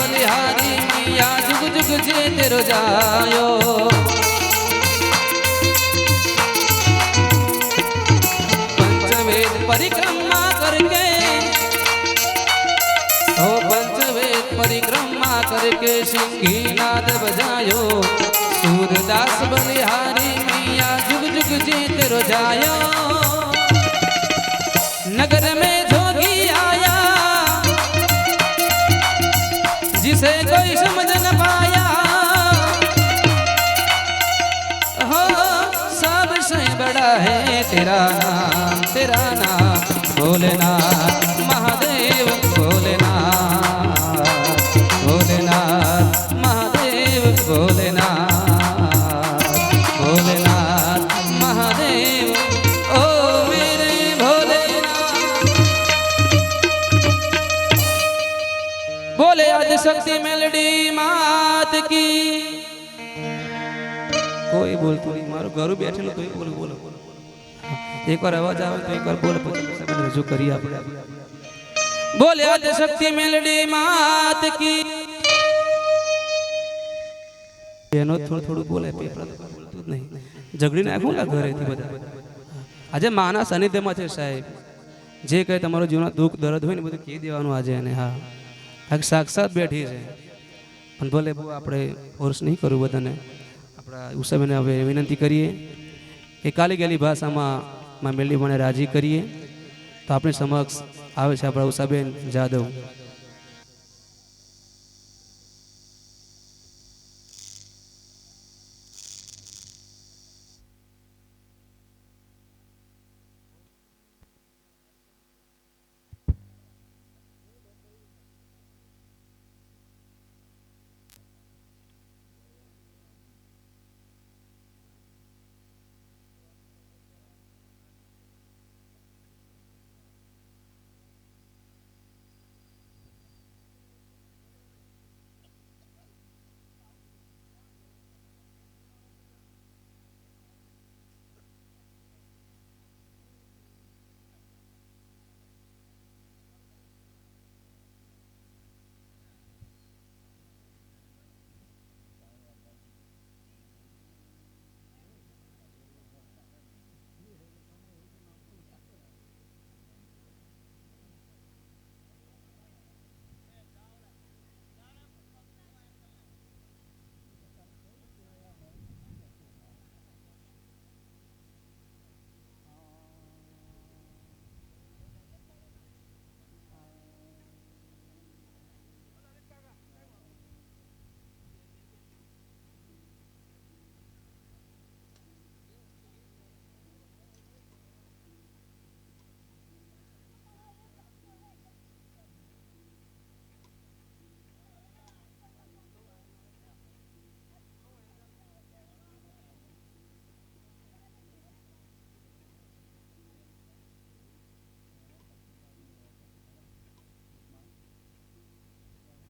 बलिहारी मैया जुग जुग जे तेरो जायो। पंचवेद परिक्रमा करके ओ पंचवेद परिक्रमा करके सिंही नाद बजायो। सूरदास बलिहारी मैया जुग जुग जे तेरो जायो। नगर में जोगी आया जिसे कोई समझ न पाया हो सबसे बड़ा है तेरा नाम भोलेनाथ महादेव भोलेनाथ भोलेनाथ महादेव भोलेनाथ भोलेनाथ महादेव ओ मेरे भोलेनाथ। बोले आदिशक्ति मेलडी मात की। कोई बोलतो नहीं मारो घरू बैठेलो तो बोलो बोलो एक बार आवाज आवे तो एक बार बोल પછી રજૂ કરી આપણે। બોલે આદિશક્તિ મેલડી માત की। એનો થોડું થોડું બોલે પેપર બોલતું જ નહીં ઝઘડી નાખું લા ઘરેથી બધા। આજે માના સાનિધ્યમાં છે સાહેબ જે કઈ તમારો જીવન દુઃખ દર્દ હોય ને બધું કહી દેવાનું આજે એને। હા આ સાક્ષાત બેઠી છે પણ ભલે બહુ આપણે ફોર્સ નહીં કરું બધાને। આપણા ઉષાબેને હવે વિનંતી કરીએ કે કાલી ગેલી ભાષામાં માં મેલડી મને રાજી કરીએ તો આપણી સમક્ષ આવે છે આપણા ઉષાબેન જાદવ।